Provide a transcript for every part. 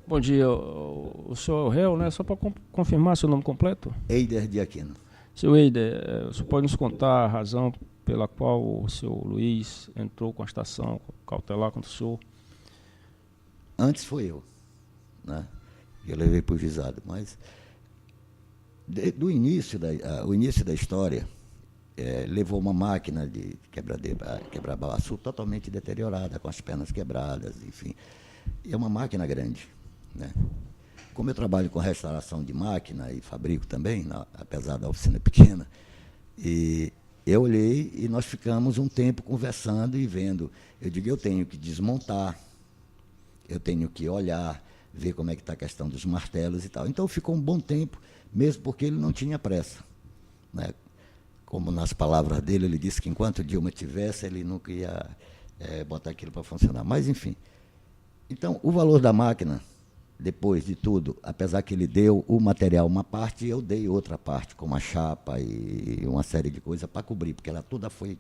Bom dia, o senhor é o réu, né? Só para confirmar seu nome completo. Eider de Aquino. Seu Eider, o senhor pode nos contar a razão pela qual o senhor Luiz entrou com a estação cautelar contra o senhor? Antes foi eu, né? Eu levei para o juizado, mas o início da história levou uma máquina de quebrar babaçu totalmente deteriorada, com as pernas quebradas, enfim. E é uma máquina grande, né? Como eu trabalho com restauração de máquina e fabrico também, apesar da oficina pequena, e eu olhei e nós ficamos um tempo conversando e vendo. Eu digo, eu tenho que desmontar, eu tenho que olhar, ver como é que está a questão dos martelos e tal. Então ficou um bom tempo, mesmo porque ele não tinha pressa, né? Como nas palavras dele, ele disse que enquanto Dilma tivesse, ele nunca ia botar aquilo para funcionar. Mas, enfim. Então, o valor da máquina, depois de tudo, apesar que ele deu o material uma parte, eu dei outra parte, como a chapa e uma série de coisas para cobrir, porque ela toda foi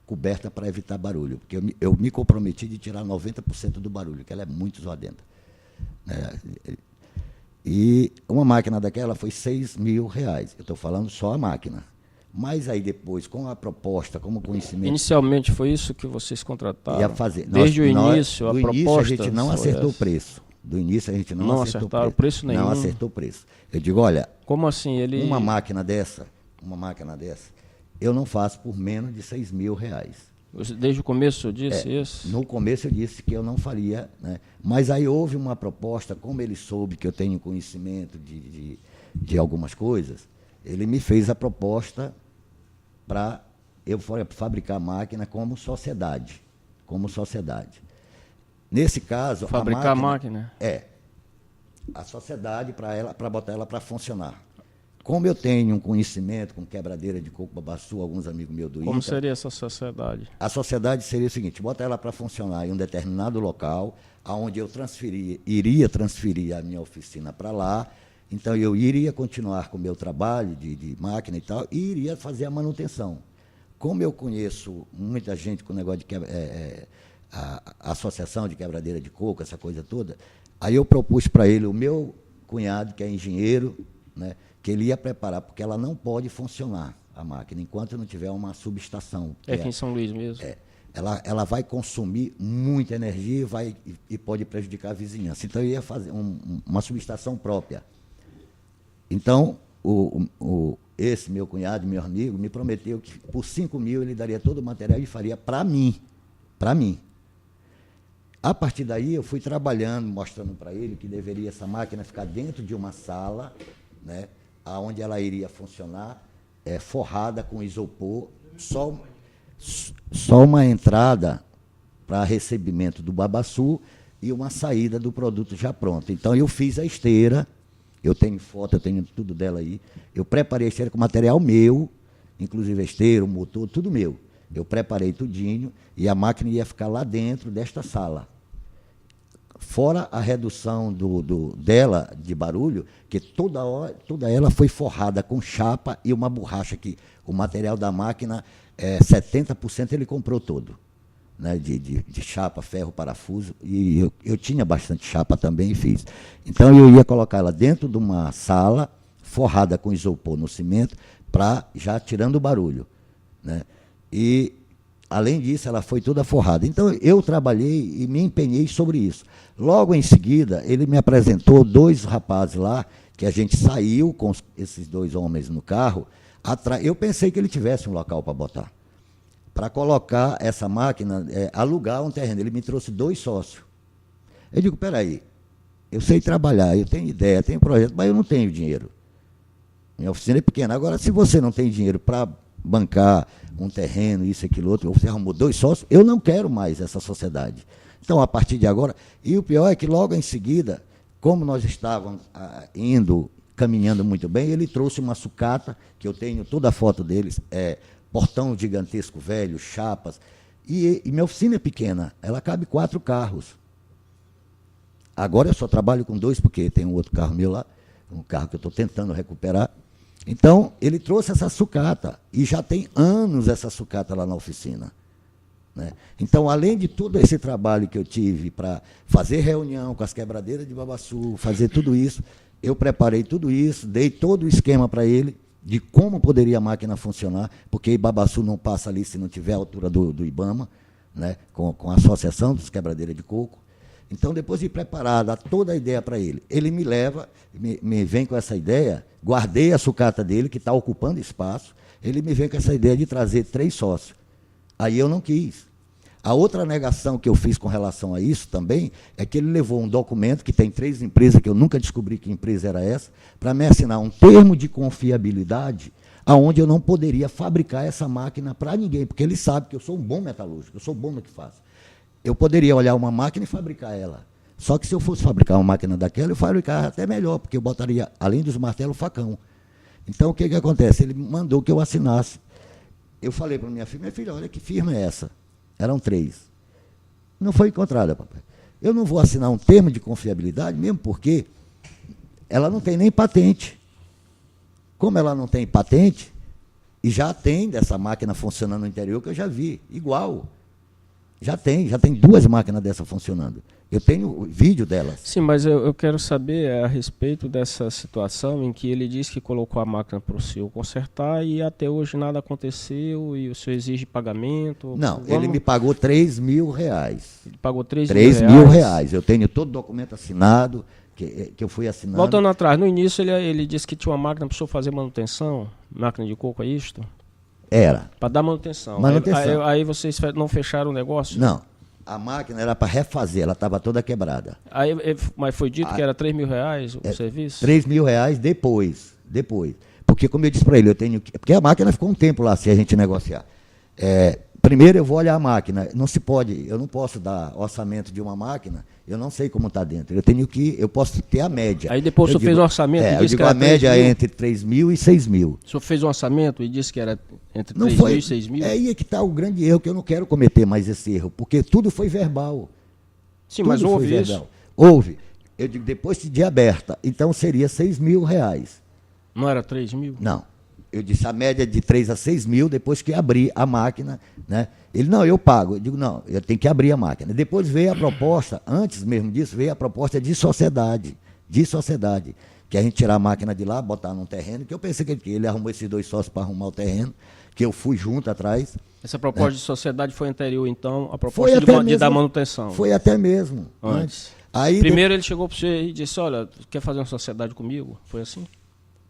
coberta para evitar barulho. Porque eu me comprometi de tirar 90% do barulho, que ela é muito zoadenta. E uma máquina daquela foi R$6.000. Eu estou falando só a máquina. Mas aí depois, com a proposta, como conhecimento... Inicialmente foi isso que vocês contrataram? Ia fazer. Desde o início, a proposta... Do início a gente não acertou o preço. Do início a gente não acertou o preço nenhum. Não acertou o preço. Eu digo, olha... Como assim? Uma máquina dessa, eu não faço por menos de R$6.000. Desde o começo eu disse isso? No começo eu disse que eu não faria, né? Mas aí houve uma proposta, como ele soube que eu tenho conhecimento de algumas coisas, ele me fez a proposta para eu fabricar a máquina como sociedade. Nesse caso, fabricar a máquina? A sociedade para botar ela para funcionar. Como eu tenho um conhecimento com quebradeira de coco babaçu, alguns amigos meus do ITA... Como seria essa sociedade? A sociedade seria o seguinte, botar ela para funcionar em um determinado local, onde eu iria transferir a minha oficina para lá. Então, eu iria continuar com o meu trabalho de máquina e tal, e iria fazer a manutenção. Como eu conheço muita gente com o negócio de a associação de quebradeira de coco, essa coisa toda, aí eu propus para ele, o meu cunhado, que é engenheiro, né, que ele ia preparar, porque ela não pode funcionar, a máquina, enquanto não tiver uma subestação. Aqui em São Luís mesmo? Ela vai consumir muita energia e pode prejudicar a vizinhança. Então, eu ia fazer uma subestação própria. Então, esse meu cunhado, meu amigo, me prometeu que por R$5.000 ele daria todo o material e faria para mim. A partir daí, eu fui trabalhando, mostrando para ele que deveria essa máquina ficar dentro de uma sala, né, onde ela iria funcionar, forrada com isopor, só uma entrada para recebimento do babaçu e uma saída do produto já pronto. Então, eu fiz a esteira. Eu tenho foto, eu tenho tudo dela aí. Eu preparei a esteira com material meu, inclusive a esteira, o motor, tudo meu. Eu preparei tudinho e a máquina ia ficar lá dentro desta sala. Fora a redução dela de barulho, que toda ela foi forrada com chapa e uma borracha que o material da máquina, 70% ele comprou todo. Né, de chapa, ferro, parafuso, e eu tinha bastante chapa também e fiz. Então, eu ia colocar ela dentro de uma sala, forrada com isopor no cimento, já tirando o barulho. Né? E, além disso, ela foi toda forrada. Então, eu trabalhei e me empenhei sobre isso. Logo em seguida, ele me apresentou 2 rapazes lá, que a gente saiu com esses 2 homens no carro. Eu pensei que ele tivesse um local para botar. Para colocar essa máquina, alugar um terreno. Ele me trouxe 2 sócios. Eu digo, peraí, eu sei trabalhar, eu tenho ideia, tenho projeto, mas eu não tenho dinheiro. Minha oficina é pequena. Agora, se você não tem dinheiro para bancar um terreno, isso, aquilo, outro, você arrumou 2 sócios, eu não quero mais essa sociedade. Então, a partir de agora... E o pior é que, logo em seguida, como nós estávamos caminhando muito bem, ele trouxe uma sucata, que eu tenho toda a foto deles, portão gigantesco velho, chapas, e minha oficina é pequena, ela cabe 4 carros. Agora eu só trabalho com 2, porque tem um outro carro meu lá, um carro que eu estou tentando recuperar. Então, ele trouxe essa sucata, e já tem anos essa sucata lá na oficina. né? Então, além de todo esse trabalho que eu tive para fazer reunião com as quebradeiras de Babaçu, fazer tudo isso, eu preparei tudo isso, dei todo o esquema para ele de como poderia a máquina funcionar, porque Babaçu não passa ali se não tiver a altura do IBAMA, né, com a Associação dos Quebradeiras de Coco. Então, depois de preparar, dar toda a ideia para ele, ele me leva, me vem com essa ideia, guardei a sucata dele, que está ocupando espaço, ele me vem com essa ideia de trazer 3 sócios. Aí eu não quis. A outra negação que eu fiz com relação a isso também é que ele levou um documento, que tem 3 empresas, que eu nunca descobri que empresa era essa, para me assinar um termo de confiabilidade, aonde eu não poderia fabricar essa máquina para ninguém, porque ele sabe que eu sou um bom metalúrgico, eu sou bom no que faço. Eu poderia olhar uma máquina e fabricar ela. Só que se eu fosse fabricar uma máquina daquela, eu fabricaria até melhor, porque eu botaria, além dos martelos, facão. Então, o que acontece? Ele mandou que eu assinasse. Eu falei para minha filha, olha que firma é essa? Eram 3. Não foi encontrada, papai. Eu não vou assinar um termo de confiabilidade, mesmo porque ela não tem nem patente. Como ela não tem patente, e já tem dessa máquina funcionando no interior, que eu já vi, igual. Já tem 2 máquinas dessa funcionando. Eu tenho vídeo delas. Sim, mas eu quero saber a respeito dessa situação em que ele disse que colocou a máquina para o senhor consertar e até hoje nada aconteceu e o senhor exige pagamento. Não, ele me pagou R$3.000. Ele pagou R$3.000. Eu tenho todo o documento assinado, que eu fui assinando. Voltando atrás, no início ele disse que tinha uma máquina para o senhor fazer manutenção, máquina de coco, é isto? Era. Para dar manutenção. Aí vocês não fecharam o negócio? Não. A máquina era para refazer, ela estava toda quebrada. Mas foi dito que era R$3.000 o serviço? R$3.000 depois. Porque, como eu disse para ele, eu tenho que. Porque a máquina ficou um tempo lá, se a gente negociar. Primeiro eu vou olhar a máquina. Eu não posso dar orçamento de uma máquina, eu não sei como está dentro. Eu posso ter a média. Aí depois o senhor fez um orçamento e disse que era a média é entre 3.000 e 6.000. O senhor fez um orçamento e disse que era entre 3.000 e 6.000? É aí que está o grande erro, que eu não quero cometer mais esse erro, porque tudo foi verbal. Sim, mas houve isso? Houve. Eu digo, depois de aberta, então seria R$6.000. Não era 3.000? Não. Eu disse a média de 3 a 6 mil depois que abrir a máquina, né? Ele, não, eu pago. Eu digo, não, eu tenho que abrir a máquina. Depois veio a proposta, antes mesmo disso, veio a proposta de sociedade, que a gente tirar a máquina de lá, botar num terreno, que eu pensei que ele arrumou esses 2 sócios para arrumar o terreno, que eu fui junto atrás. Essa proposta de sociedade foi anterior, então, à proposta de dar manutenção? Foi até mesmo. Antes. Aí, primeiro ele chegou para você e disse, olha, quer fazer uma sociedade comigo? Foi assim?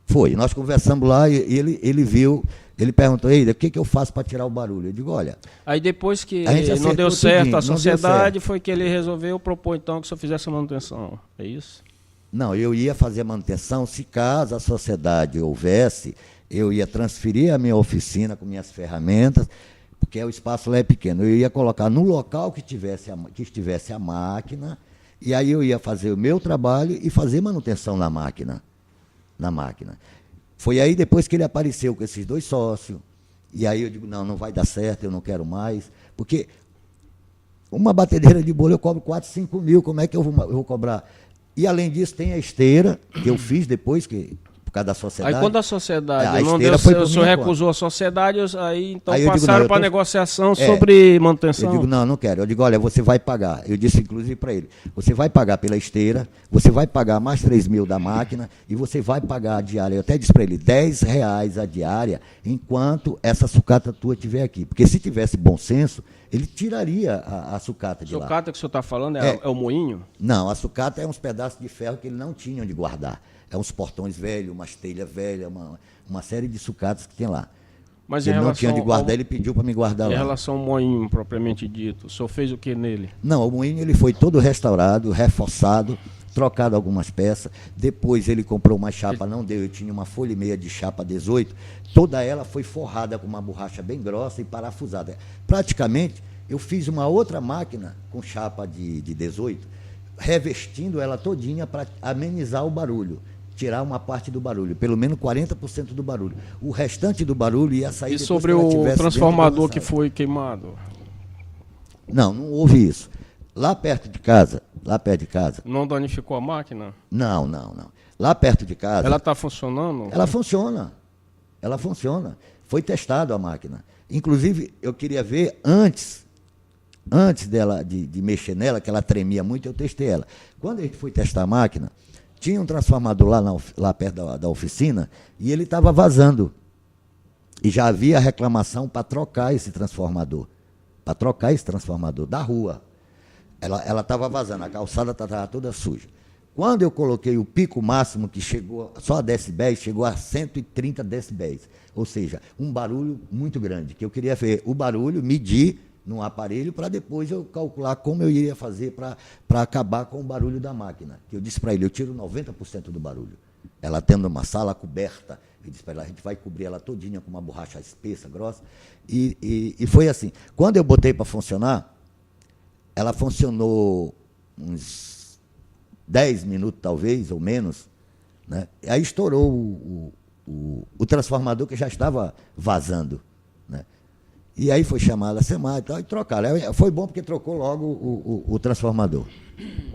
Foi, nós conversamos lá e ele viu, ele perguntou, o que eu faço para tirar o barulho? Eu digo, olha... Aí depois que não deu certo a sociedade, foi que ele resolveu propor então que o senhor fizesse a manutenção, é isso? Não, eu ia fazer a manutenção, se caso a sociedade houvesse, eu ia transferir a minha oficina com minhas ferramentas, porque o espaço lá é pequeno, eu ia colocar no local que estivesse a máquina, e aí eu ia fazer o meu trabalho e fazer manutenção na máquina. Foi aí depois que ele apareceu com esses 2 sócios, e aí eu digo, não vai dar certo, eu não quero mais, porque uma batedeira de bolo eu cobro 4, 5 mil, como é que eu vou cobrar? E além disso tem a esteira, que eu fiz depois, por causa da sociedade. Aí quando a sociedade não deu certo, o senhor recusou a sociedade, aí então passaram para a negociação sobre manutenção. Eu digo, não quero. Eu digo, olha, você vai pagar. Eu disse inclusive para ele, você vai pagar pela esteira, você vai pagar mais 3 mil da máquina e você vai pagar a diária. Eu até disse para ele, R$10 a diária, enquanto essa sucata tua estiver aqui. Porque se tivesse bom senso, ele tiraria a sucata de lá. A sucata que o senhor está falando é o moinho? Não, a sucata é uns pedaços de ferro que ele não tinha onde guardar. É uns portões velhos, umas telhas velhas, uma série de sucatas que tem lá. Mas ele não tinha onde guardar, ele pediu para me guardar lá. Em relação ao moinho, propriamente dito, o senhor fez o que nele? Não, o moinho ele foi todo restaurado, reforçado, trocado algumas peças. Depois ele comprou uma chapa, não deu, eu tinha uma folha e meia de chapa 18. Toda ela foi forrada com uma borracha bem grossa e parafusada. Praticamente, eu fiz uma outra máquina com chapa de 18, revestindo ela todinha para amenizar o barulho. Tirar uma parte do barulho, pelo menos 40% do barulho. O restante do barulho ia sair. E sobre o transformador que foi queimado? Não houve isso. Lá perto de casa. Não danificou a máquina? Não. Lá perto de casa. Ela está funcionando? Ela funciona. Foi testado a máquina. Inclusive, eu queria ver antes antes dela de mexer nela, que ela tremia muito, eu testei ela. Quando a gente foi testar a máquina, tinha um transformador lá perto da oficina e ele estava vazando. E já havia reclamação para trocar esse transformador. Para trocar esse transformador da rua. Ela estava vazando, a calçada estava toda suja. Quando eu coloquei o pico máximo, que chegou só a decibéis, chegou a 130 decibéis. Ou seja, um barulho muito grande, que eu queria ver o barulho, medir num aparelho, para depois eu calcular como eu iria fazer para acabar com o barulho da máquina. Que eu disse para ele, eu tiro 90% do barulho. Ela tendo uma sala coberta, eu disse para ela, a gente vai cobrir ela todinha com uma borracha espessa, grossa. E foi assim. Quando eu botei para funcionar, ela funcionou uns 10 minutos, talvez, ou menos, né? Aí estourou o transformador que já estava vazando, né? E aí foi chamada a SEMAI e tal, e trocaram. Foi bom porque trocou logo o transformador.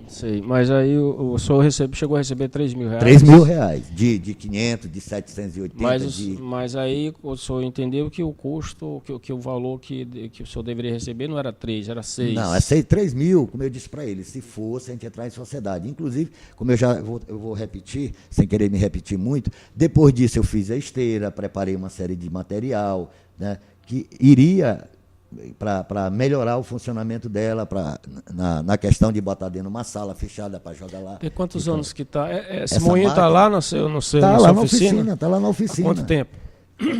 Sei, mas aí o senhor chegou a receber R$3.000. R$3.000, de 500, de 780. Mas aí o senhor entendeu que o custo, que o valor que o senhor deveria receber não era 3, era 6. Não, é 3.000, como eu disse para ele, se fosse a gente entrar em sociedade. Inclusive, como eu vou repetir, sem querer me repetir muito, depois disso eu fiz a esteira, preparei uma série de material, né, que iria para melhorar o funcionamento dela, na questão de botar dentro de uma sala fechada para jogar lá. Tem quantos anos que está? Esse moinho está lá na sua oficina? Está lá na oficina. Há quanto tempo?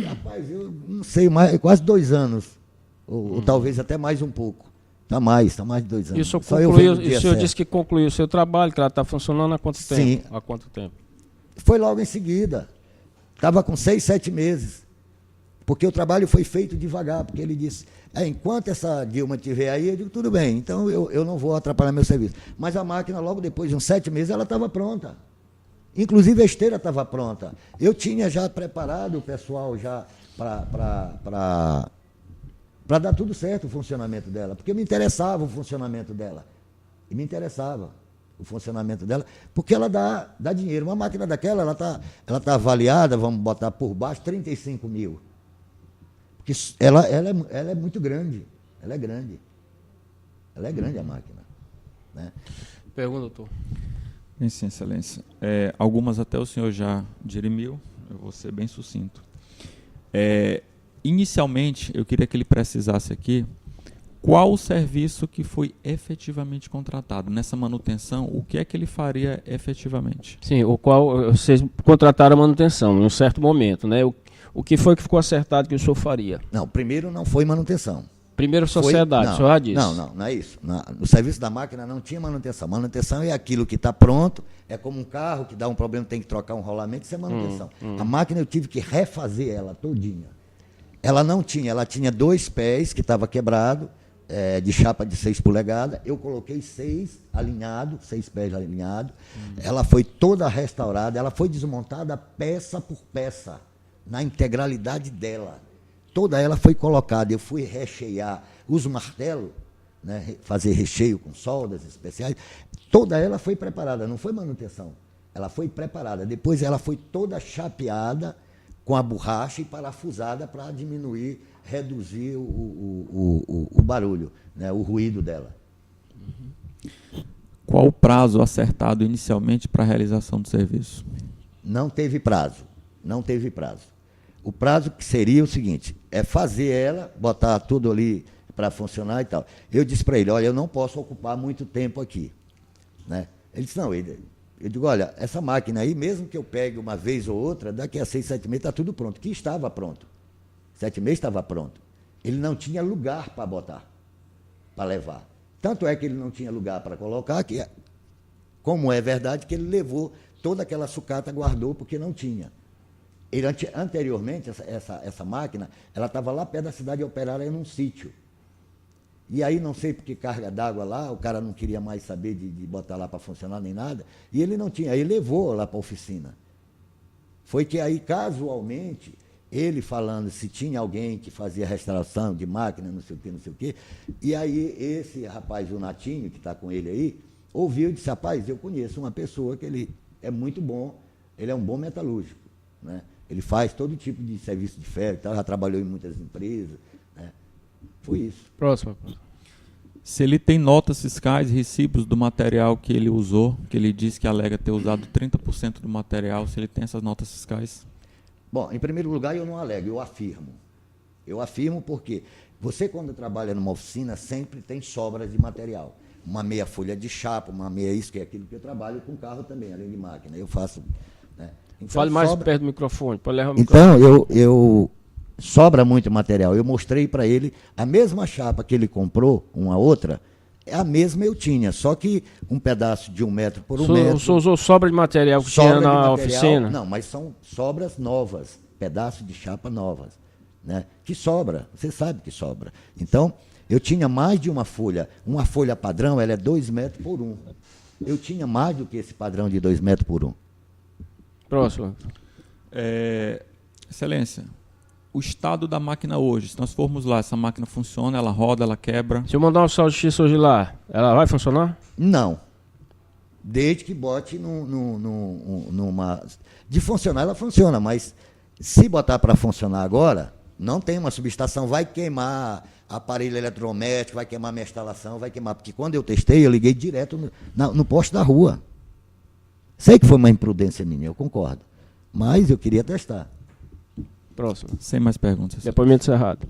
Rapaz, eu não sei, quase 2 anos. Ou talvez até mais um pouco. Está mais de 2 anos. E o senhor disse que concluiu o seu trabalho, que ela está funcionando há quanto tempo? Sim. Há quanto tempo? Foi logo em seguida. Estava com 6, 7 meses. Porque o trabalho foi feito devagar, porque ele disse, enquanto essa Dilma estiver aí, eu digo, tudo bem, então eu não vou atrapalhar meu serviço. Mas a máquina, logo depois de uns 7 meses, ela estava pronta. Inclusive a esteira estava pronta. Eu tinha já preparado o pessoal já para dar tudo certo o funcionamento dela, porque me interessava o funcionamento dela. E me interessava o funcionamento dela, porque ela dá dinheiro. Uma máquina daquela, ela tá avaliada, vamos botar por baixo, 35 mil. Porque ela é muito grande. Ela é grande. Ela é grande a máquina. Né? Pergunta, doutor. Bem, sim, excelência. Algumas até o senhor já dirimiu, eu vou ser bem sucinto. Inicialmente, eu queria que ele precisasse aqui qual o serviço que foi efetivamente contratado. Nessa manutenção, o que é que ele faria efetivamente? Sim, o qual vocês contrataram a manutenção em um certo momento, né? O que foi que ficou acertado que o senhor faria? Não, primeiro não foi manutenção. Primeiro sociedade, o senhor já disse. Não é isso. No serviço da máquina não tinha manutenção. Manutenção é aquilo que está pronto, é como um carro que dá um problema, tem que trocar um rolamento, isso é manutenção. A máquina eu tive que refazer ela todinha. Ela não tinha, ela tinha 2 pés que estava quebrado, de chapa de 6 polegadas, eu coloquei 6 pés alinhados, ela foi toda restaurada, ela foi desmontada peça por peça, na integralidade dela. Toda ela foi colocada, eu fui rechear os martelos, né, fazer recheio com soldas especiais, toda ela foi preparada, não foi manutenção, ela foi preparada, depois ela foi toda chapeada com a borracha e parafusada para diminuir, reduzir o barulho, né, o ruído dela. Qual o prazo acertado inicialmente para a realização do serviço? Não teve prazo. O prazo que seria o seguinte, é fazer ela, botar tudo ali para funcionar e tal. Eu disse para ele, olha, eu não posso ocupar muito tempo aqui. Né? Ele disse, não, eu digo, olha, essa máquina aí, mesmo que eu pegue uma vez ou outra, daqui a 6, 7 meses está tudo pronto. Que estava pronto. 7 meses estava pronto. Ele não tinha lugar para botar, para levar. Tanto é que ele não tinha lugar para colocar, que, como é verdade, que ele levou toda aquela sucata, guardou, porque não tinha. Ele, anteriormente, essa máquina, ela estava lá perto da cidade operária, num sítio. E aí, não sei por que carga d'água lá, o cara não queria mais saber de botar lá para funcionar nem nada, e ele não tinha, aí levou lá para a oficina. Foi que aí, casualmente, ele falando se tinha alguém que fazia restauração de máquina, não sei o quê, e aí esse rapaz, o Natinho, que está com ele aí, ouviu e disse, rapaz, eu conheço uma pessoa que ele é muito bom, ele é um bom metalúrgico, né? Ele faz todo tipo de serviço de ferro e tal, já trabalhou em muitas empresas, né? Foi isso. Próximo. Se ele tem notas fiscais, recibos do material que ele usou, que ele diz que alega ter usado 30% do material, se ele tem essas notas fiscais? Bom, em primeiro lugar, eu não alego, eu afirmo. Eu afirmo porque você, quando trabalha numa oficina, sempre tem sobras de material. Uma meia folha de chapa, uma meia isso, que é aquilo que eu trabalho com carro também, além de máquina. Eu faço. Né? Então, Fale mais perto do microfone, pode levar o microfone. Então, eu sobra muito material. Eu mostrei para ele a mesma chapa que ele comprou, uma outra, a mesma eu tinha, só que um pedaço de 1 metro por 1 metro. O senhor usou sobra de material que Sobra tinha na de material, oficina? Não, mas são sobras novas, pedaços de chapa novas. Né? Que sobra, você sabe que sobra. Então, eu tinha mais de uma folha padrão, ela é 2 metros por 1. Eu tinha mais do que esse padrão de 2 metros por 1. Próximo. Excelência, o estado da máquina hoje, se nós formos lá, essa máquina funciona, ela roda, ela quebra? Se eu mandar um salsicha hoje lá, ela vai funcionar? Não. Desde que bote numa... De funcionar, ela funciona, mas se botar para funcionar agora, não tem uma subestação, vai queimar aparelho eletrodoméstico, vai queimar minha instalação, vai queimar. Porque quando eu testei, eu liguei direto no poste da rua. Sei que foi uma imprudência minha, eu concordo. Mas eu queria testar. Próximo. Sem mais perguntas. Depoimento encerrado.